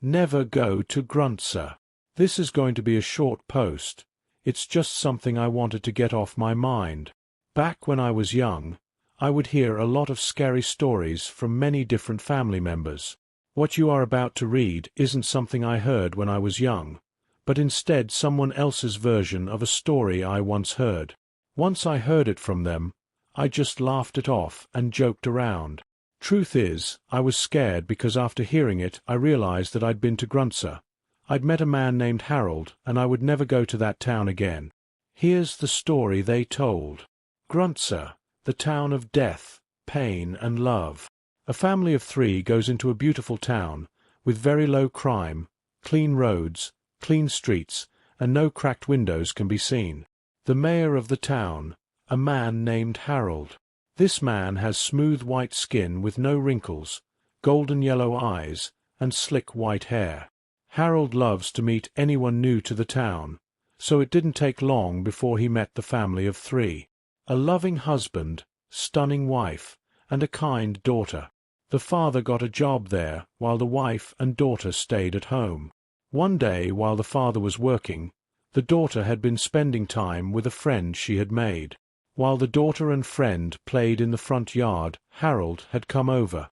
Never go to Gruntzer. This is going to be a short post. It's just something I wanted to get off my mind. Back when I was young, I would hear a lot of scary stories from many different family members. What you are about to read isn't something I heard when I was young, but instead someone else's version of a story I once heard. Once I heard it from them, I just laughed it off and joked around. Truth is, I was scared because after hearing it I realized that I'd been to Gruntzer. I'd met a man named Harold, and I would never go to that town again. Here's the story they told. Gruntzer, the town of death, pain and love. A family of 3 goes into a beautiful town, with very low crime, clean roads, clean streets, and no cracked windows can be seen. The mayor of the town, a man named Harold. This man has smooth white skin with no wrinkles, golden yellow eyes, and slick white hair. Harold loves to meet anyone new to the town, so it didn't take long before he met the family of 3. A loving husband, stunning wife, and a kind daughter. The father got a job there, while the wife and daughter stayed at home. One day, while the father was working, the daughter had been spending time with a friend she had made. While the daughter and friend played in the front yard, Harold had come over.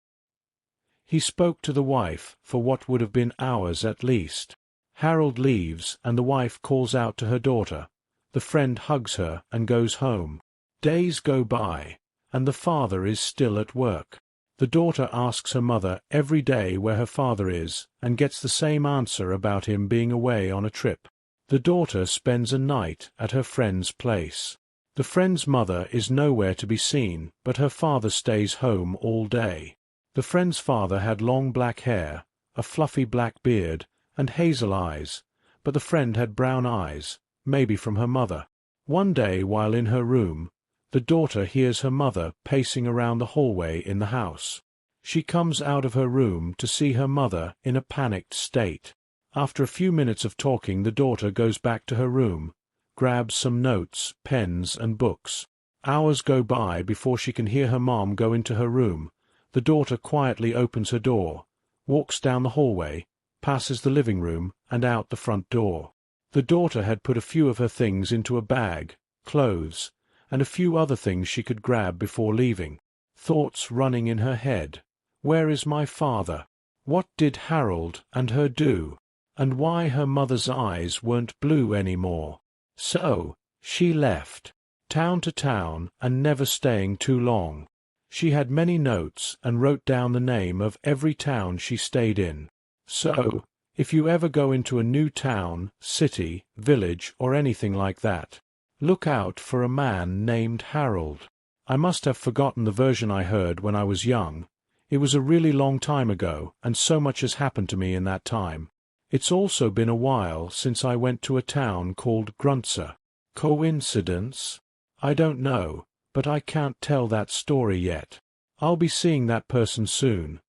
He spoke to the wife for what would have been hours at least. Harold leaves, and the wife calls out to her daughter. The friend hugs her and goes home. Days go by, and the father is still at work. The daughter asks her mother every day where her father is, and gets the same answer about him being away on a trip. The daughter spends a night at her friend's place. The friend's mother is nowhere to be seen, but her father stays home all day. The friend's father had long black hair, a fluffy black beard, and hazel eyes, but the friend had brown eyes, maybe from her mother. One day, while in her room, the daughter hears her mother pacing around the hallway in the house. She comes out of her room to see her mother in a panicked state. After a few minutes of talking, the daughter goes back to her room, grabs some notes, pens, and books. Hours go by before she can hear her mom go into her room. The daughter quietly opens her door, walks down the hallway, passes the living room, and out the front door. The daughter had put a few of her things into a bag, clothes, and a few other things she could grab before leaving. Thoughts running in her head. Where is my father? What did Harold and her do? And why her mother's eyes weren't blue anymore? So, she left, town to town, and never staying too long. She had many notes and wrote down the name of every town she stayed in. So, if you ever go into a new town, city, village, or anything like that, look out for a man named Harold. I must have forgotten the version I heard when I was young. It was a really long time ago, and so much has happened to me in that time. It's also been a while since I went to a town called Gruntzer. Coincidence? I don't know, but I can't tell that story yet. I'll be seeing that person soon.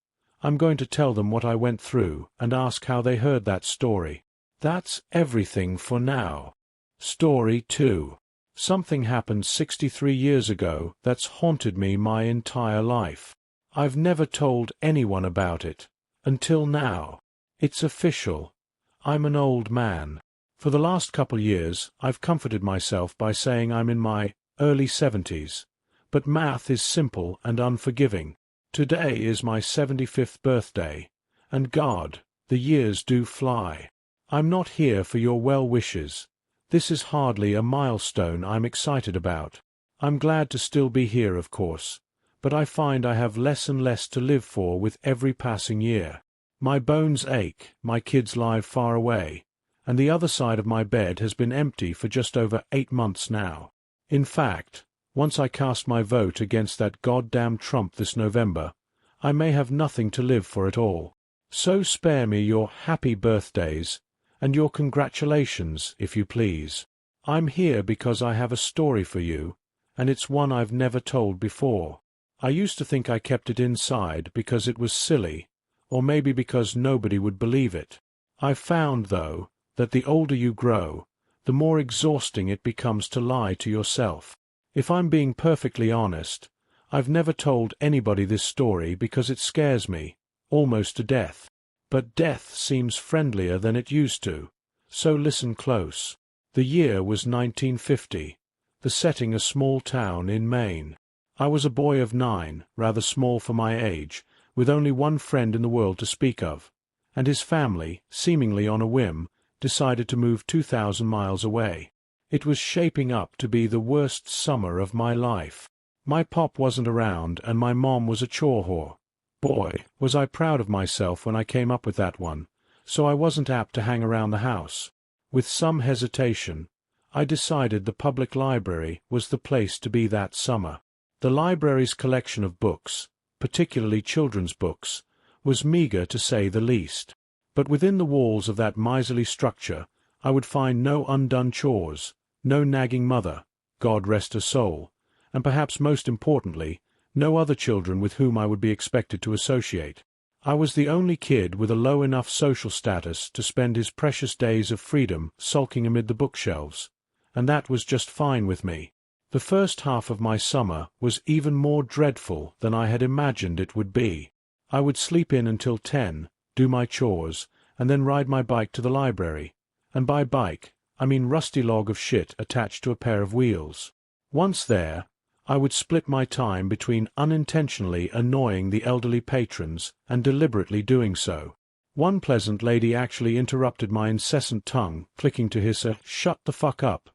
I'm going to tell them what I went through and ask how they heard that story. That's everything for now. Story 2. Something happened 63 years ago that's haunted me my entire life. I've never told anyone about it, until now. It's official. I'm an old man. For the last couple years, I've comforted myself by saying I'm in my early 70s. But math is simple and unforgiving. Today is my 75th birthday, and God, the years do fly. I'm not here for your well wishes. This is hardly a milestone I'm excited about. I'm glad to still be here, of course, but I find I have less and less to live for with every passing year. My bones ache, my kids lie far away, and the other side of my bed has been empty for just over 8 months now. In fact, once I cast my vote against that goddamn Trump this November, I may have nothing to live for at all. So spare me your happy birthdays, and your congratulations, if you please. I'm here because I have a story for you, and it's one I've never told before. I used to think I kept it inside because it was silly, or maybe because nobody would believe it. I've found, though, that the older you grow, the more exhausting it becomes to lie to yourself. If I'm being perfectly honest, I've never told anybody this story because it scares me, almost to death. But death seems friendlier than it used to, so listen close. The year was 1950, the setting a small town in Maine. I was a boy of 9, rather small for my age, with only one friend in the world to speak of, and his family, seemingly on a whim, decided to move 2,000 miles away. It was shaping up to be the worst summer of my life. My pop wasn't around and my mom was a chore whore. Boy, was I proud of myself when I came up with that one, so I wasn't apt to hang around the house. With some hesitation, I decided the public library was the place to be that summer. The library's collection of books, particularly children's books, was meager to say the least. But within the walls of that miserly structure I would find no undone chores, no nagging mother, God rest her soul, and perhaps most importantly, no other children with whom I would be expected to associate. I was the only kid with a low enough social status to spend his precious days of freedom sulking amid the bookshelves, and that was just fine with me. The first half of my summer was even more dreadful than I had imagined it would be. I would sleep in until 10, do my chores, and then ride my bike to the library, and by bike, I mean rusty log of shit attached to a pair of wheels. Once there, I would split my time between unintentionally annoying the elderly patrons and deliberately doing so. One pleasant lady actually interrupted my incessant tongue, clicking to hiss a "shut the fuck up"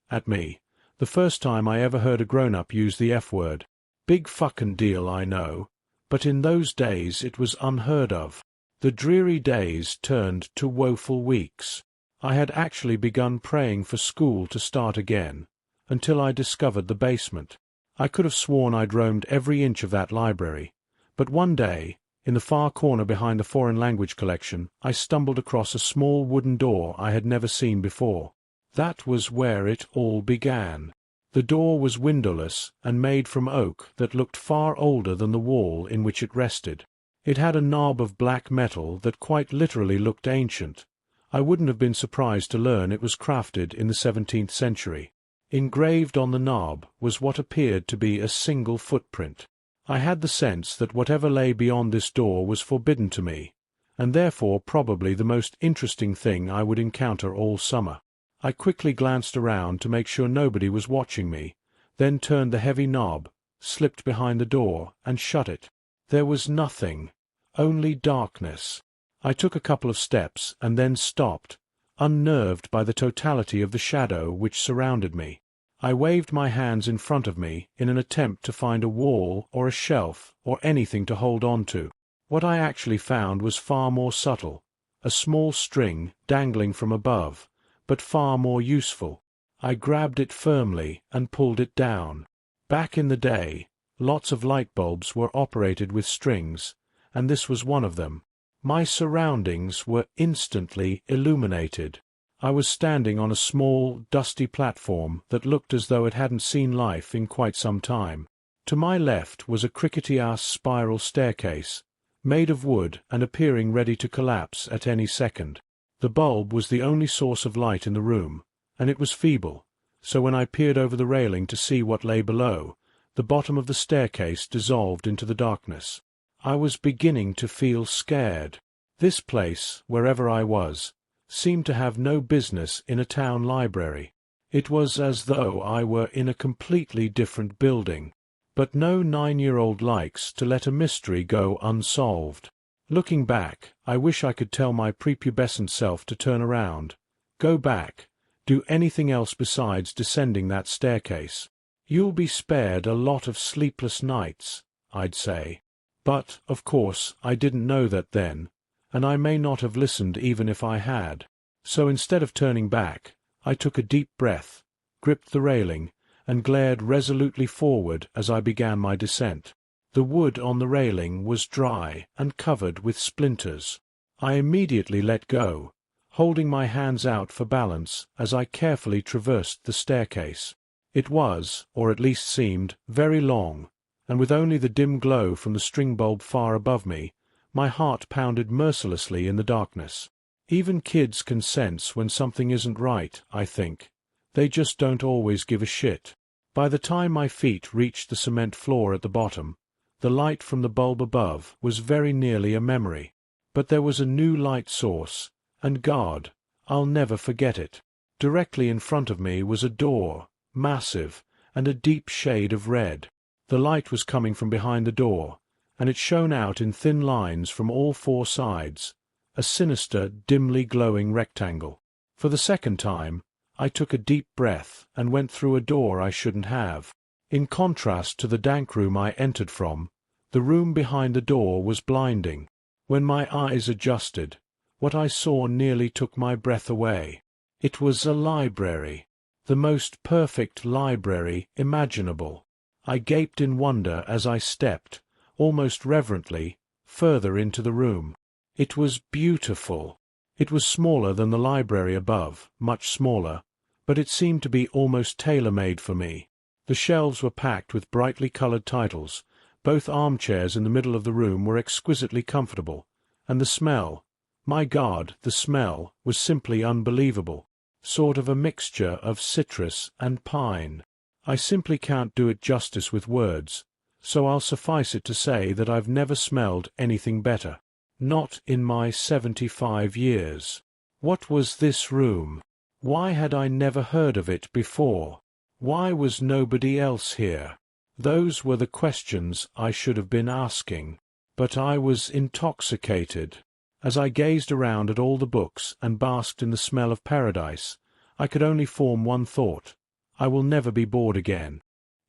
at me, the first time I ever heard a grown-up use the F-word. Big fucking deal, I know, but in those days it was unheard of. The dreary days turned to woeful weeks. I had actually begun praying for school to start again, until I discovered the basement. I could have sworn I'd roamed every inch of that library, but one day, in the far corner behind the foreign language collection, I stumbled across a small wooden door I had never seen before. That was where it all began. The door was windowless and made from oak that looked far older than the wall in which it rested. It had a knob of black metal that quite literally looked ancient. I wouldn't have been surprised to learn it was crafted in the 17th century. Engraved on the knob was what appeared to be a single footprint. I had the sense that whatever lay beyond this door was forbidden to me, and therefore probably the most interesting thing I would encounter all summer. I quickly glanced around to make sure nobody was watching me, then turned the heavy knob, slipped behind the door, and shut it. There was nothing, only darkness. I took a couple of steps and then stopped, unnerved by the totality of the shadow which surrounded me. I waved my hands in front of me in an attempt to find a wall or a shelf or anything to hold on to. What I actually found was far more subtle, a small string dangling from above, but far more useful. I grabbed it firmly and pulled it down. Back in the day, lots of light bulbs were operated with strings, and this was one of them. My surroundings were instantly illuminated. I was standing on a small, dusty platform that looked as though it hadn't seen life in quite some time. To my left was a crickety-ass spiral staircase, made of wood and appearing ready to collapse at any second. The bulb was the only source of light in the room, and it was feeble, so when I peered over the railing to see what lay below, the bottom of the staircase dissolved into the darkness. I was beginning to feel scared. This place, wherever I was, seemed to have no business in a town library. It was as though I were in a completely different building. But no 9-year-old likes to let a mystery go unsolved. Looking back, I wish I could tell my prepubescent self to turn around, go back, do anything else besides descending that staircase. You'll be spared a lot of sleepless nights, I'd say. But, of course, I didn't know that then, and I may not have listened even if I had. So instead of turning back, I took a deep breath, gripped the railing, and glared resolutely forward as I began my descent. The wood on the railing was dry and covered with splinters. I immediately let go, holding my hands out for balance as I carefully traversed the staircase. It was, or at least seemed, very long, and with only the dim glow from the string bulb far above me, my heart pounded mercilessly in the darkness. Even kids can sense when something isn't right, I think. They just don't always give a shit. By the time my feet reached the cement floor at the bottom, the light from the bulb above was very nearly a memory. But there was a new light source, and God, I'll never forget it. Directly in front of me was a door, massive, and a deep shade of red. The light was coming from behind the door, and it shone out in thin lines from all four sides, a sinister, dimly glowing rectangle. For the second time, I took a deep breath and went through a door I shouldn't have. In contrast to the dank room I entered from, the room behind the door was blinding. When my eyes adjusted, what I saw nearly took my breath away. It was a library, the most perfect library imaginable. I gaped in wonder as I stepped, almost reverently, further into the room. It was beautiful. It was smaller than the library above, much smaller, but it seemed to be almost tailor-made for me. The shelves were packed with brightly colored titles. Both armchairs in the middle of the room were exquisitely comfortable, and the smell, my God, the smell was simply unbelievable, sort of a mixture of citrus and pine. I simply can't do it justice with words, so I'll suffice it to say that I've never smelled anything better. Not in my 75 years. What was this room? Why had I never heard of it before? Why was nobody else here? Those were the questions I should have been asking. But I was intoxicated. As I gazed around at all the books and basked in the smell of paradise, I could only form one thought: I will never be bored again.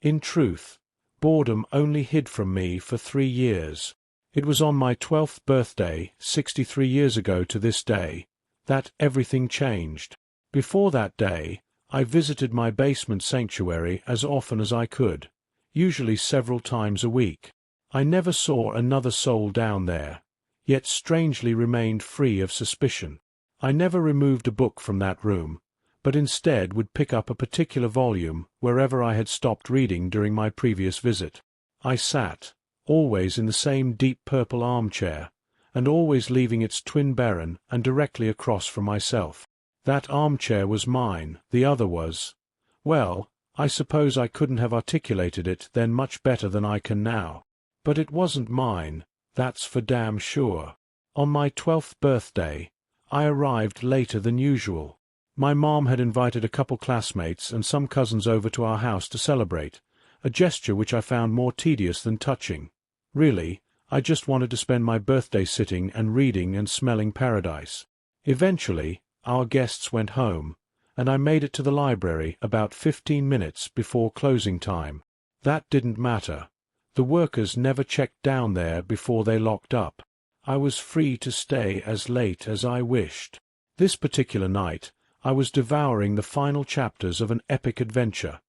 In truth, boredom only hid from me for 3 years. It was on my 12th birthday, 63 years ago to this day, that everything changed. Before that day, I visited my basement sanctuary as often as I could, usually several times a week. I never saw another soul down there, yet strangely remained free of suspicion. I never removed a book from that room, but instead would pick up a particular volume wherever I had stopped reading during my previous visit. I sat, always in the same deep purple armchair, and always leaving its twin baron and directly across from myself. That armchair was mine, the other was— well, I suppose I couldn't have articulated it then much better than I can now. But it wasn't mine, that's for damn sure. On my 12th birthday, I arrived later than usual. My mom had invited a couple classmates and some cousins over to our house to celebrate, a gesture which I found more tedious than touching. Really, I just wanted to spend my birthday sitting and reading and smelling paradise. Eventually, our guests went home, and I made it to the library about 15 minutes before closing time. That didn't matter. The workers never checked down there before they locked up. I was free to stay as late as I wished. This particular night, I was devouring the final chapters of an epic adventure.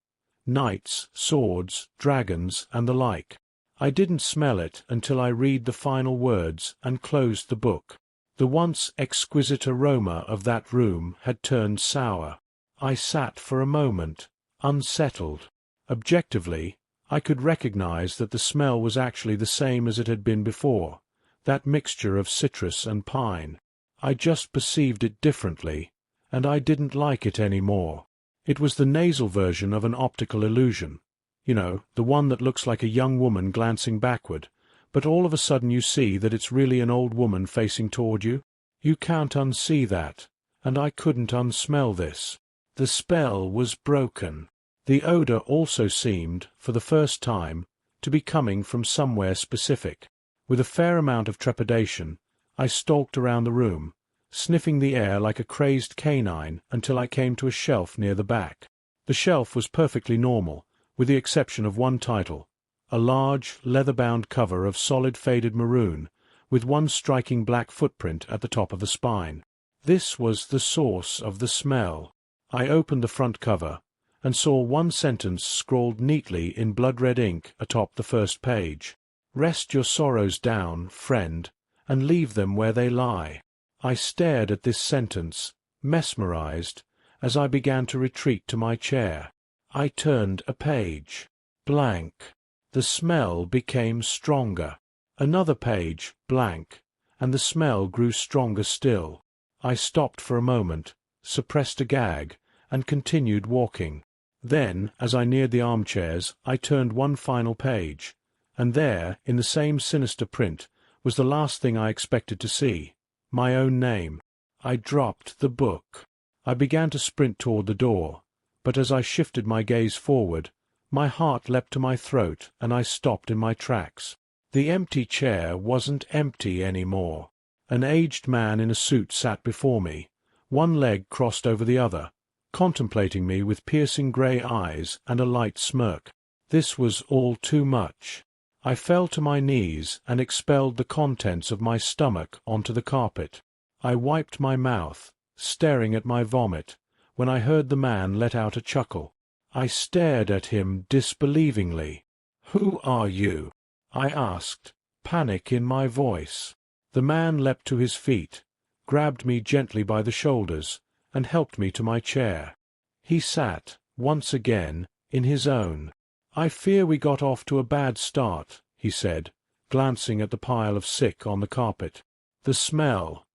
Knights, swords, dragons, and the like. I didn't smell it until I read the final words and closed the book. The once exquisite aroma of that room had turned sour. I sat for a moment, unsettled. Objectively, I could recognize that the smell was actually the same as it had been before, that mixture of citrus and pine. I just perceived it differently, and I didn't like it any more. It was the nasal version of an optical illusion. You know, the one that looks like a young woman glancing backward, but all of a sudden you see that it's really an old woman facing toward you. You can't unsee that, and I couldn't unsmell this. The spell was broken. The odor also seemed, for the first time, to be coming from somewhere specific. With a fair amount of trepidation, I stalked around the room, sniffing the air like a crazed canine until I came to a shelf near the back. The shelf was perfectly normal, with the exception of one title, a large, leather-bound cover of solid faded maroon, with one striking black footprint at the top of the spine. This was the source of the smell. I opened the front cover, and saw one sentence scrawled neatly in blood-red ink atop the first page. "Rest your sorrows down, friend, and leave them where they lie." I stared at this sentence, mesmerized, as I began to retreat to my chair. I turned a page. Blank. The smell became stronger. Another page, blank, and the smell grew stronger still. I stopped for a moment, suppressed a gag, and continued walking. Then, as I neared the armchairs, I turned one final page, and there, in the same sinister print, was the last thing I expected to see. My own name. I dropped the book. I began to sprint toward the door, but as I shifted my gaze forward, my heart leapt to my throat and I stopped in my tracks. The empty chair wasn't empty anymore. An aged man in a suit sat before me, one leg crossed over the other, contemplating me with piercing grey eyes and a light smirk. This was all too much. I fell to my knees and expelled the contents of my stomach onto the carpet. I wiped my mouth, staring at my vomit, when I heard the man let out a chuckle. I stared at him disbelievingly. "Who are you?" I asked, panic in my voice. The man leapt to his feet, grabbed me gently by the shoulders, and helped me to my chair. He sat, once again, in his own. "I fear we got off to a bad start," he said, glancing at the pile of sick on the carpet. "The smell.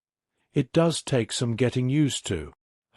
It does take some getting used to."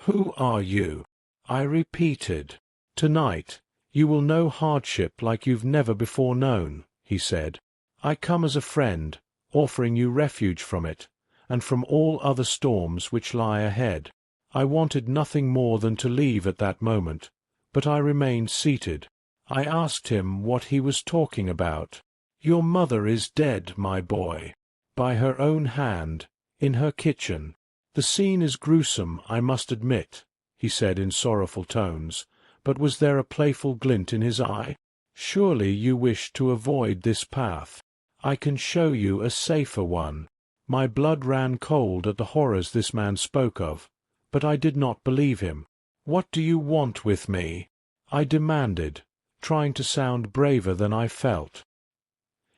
"Who are you?" I repeated. "Tonight, you will know hardship like you've never before known," he said. "I come as a friend, offering you refuge from it, and from all other storms which lie ahead." I wanted nothing more than to leave at that moment, but I remained seated. I asked him what he was talking about. "Your mother is dead, my boy. By her own hand, in her kitchen. The scene is gruesome, I must admit," he said in sorrowful tones, but was there a playful glint in his eye? "Surely you wish to avoid this path. I can show you a safer one." My blood ran cold at the horrors this man spoke of, but I did not believe him. "What do you want with me?" I demanded, trying to sound braver than I felt.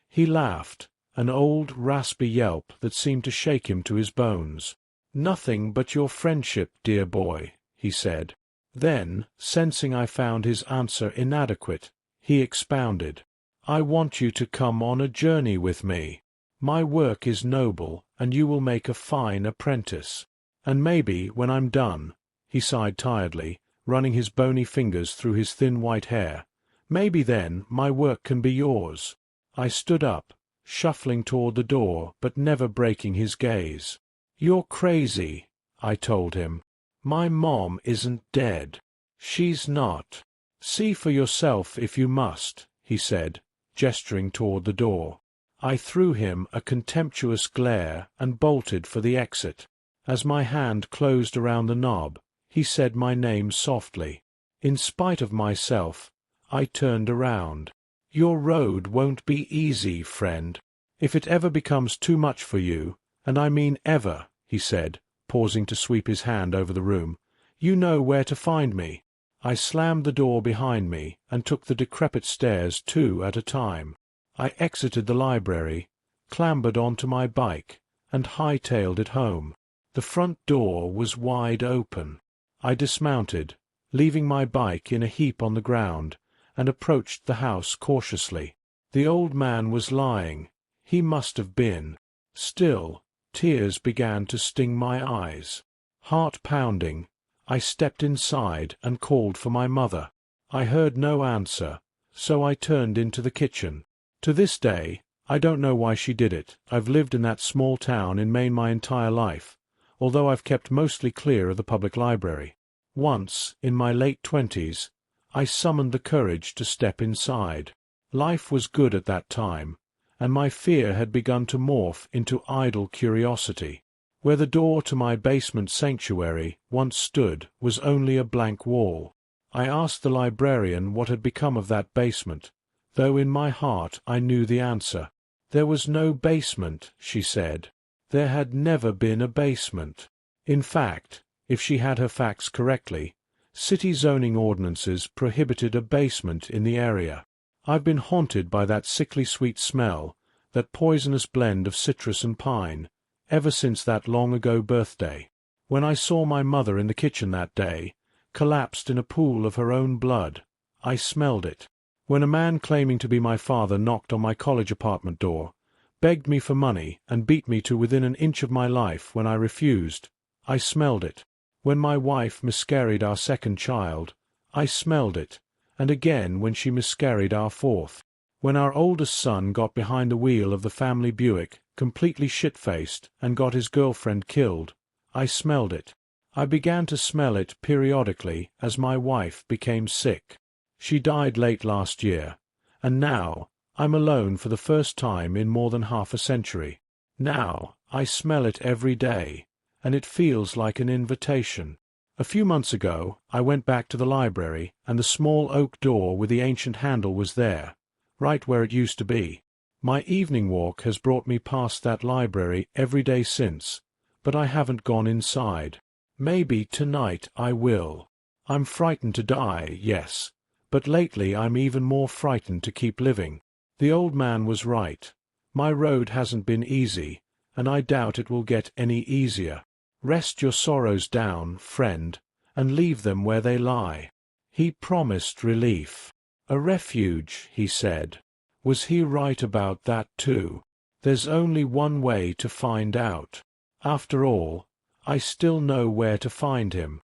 He laughed, an old raspy yelp that seemed to shake him to his bones. "Nothing but your friendship, dear boy," he said. Then, sensing I found his answer inadequate, he expounded. "I want you to come on a journey with me. My work is noble, and you will make a fine apprentice. And maybe, when I'm done," he sighed tiredly, running his bony fingers through his thin white hair, "maybe then my work can be yours." I stood up, shuffling toward the door, but never breaking his gaze. "You're crazy," I told him. "My mom isn't dead. She's not. See for yourself if you must," he said, gesturing toward the door. I threw him a contemptuous glare and bolted for the exit. As my hand closed around the knob, he said my name softly. In spite of myself, I turned around. "Your road won't be easy, friend. If it ever becomes too much for you, and I mean ever," he said, pausing to sweep his hand over the room, "you know where to find me." I slammed the door behind me and took the decrepit stairs 2 at a time. I exited the library, clambered onto my bike, and hightailed it home. The front door was wide open. I dismounted, leaving my bike in a heap on the ground, and approached the house cautiously. The old man was lying. He must have been. Still, tears began to sting my eyes. Heart pounding, I stepped inside and called for my mother. I heard no answer, so I turned into the kitchen. To this day, I don't know why she did it. I've lived in that small town in Maine my entire life, although I've kept mostly clear of the public library. Once, in my late 20s, I summoned the courage to step inside. Life was good at that time, and my fear had begun to morph into idle curiosity. Where the door to my basement sanctuary once stood was only a blank wall. I asked the librarian what had become of that basement, though in my heart I knew the answer. "There was no basement," she said. There had never been a basement. In fact, if she had her facts correctly, city zoning ordinances prohibited a basement in the area. I've been haunted by that sickly sweet smell, that poisonous blend of citrus and pine, ever since that long-ago birthday. When I saw my mother in the kitchen that day, collapsed in a pool of her own blood, I smelled it. When a man claiming to be my father knocked on my college apartment door, begged me for money, and beat me to within an inch of my life when I refused, I smelled it. When my wife miscarried our second child, I smelled it, and again when she miscarried our fourth. When our oldest son got behind the wheel of the family Buick, completely shit-faced, and got his girlfriend killed. I smelled it. I began to smell it periodically as my wife became sick. She died late last year, and now I'm alone for the first time in more than half a century. Now I smell it every day, and it feels like an invitation. A few months ago, I went back to the library, and the small oak door with the ancient handle was there, right where it used to be. My evening walk has brought me past that library every day since, but I haven't gone inside. Maybe tonight I will. I'm frightened to die, yes, but lately I'm even more frightened to keep living. The old man was right. My road hasn't been easy, and I doubt it will get any easier. Rest your sorrows down, friend, and leave them where they lie. He promised relief. A refuge, he said. Was he right about that too? There's only one way to find out. After all, I still know where to find him.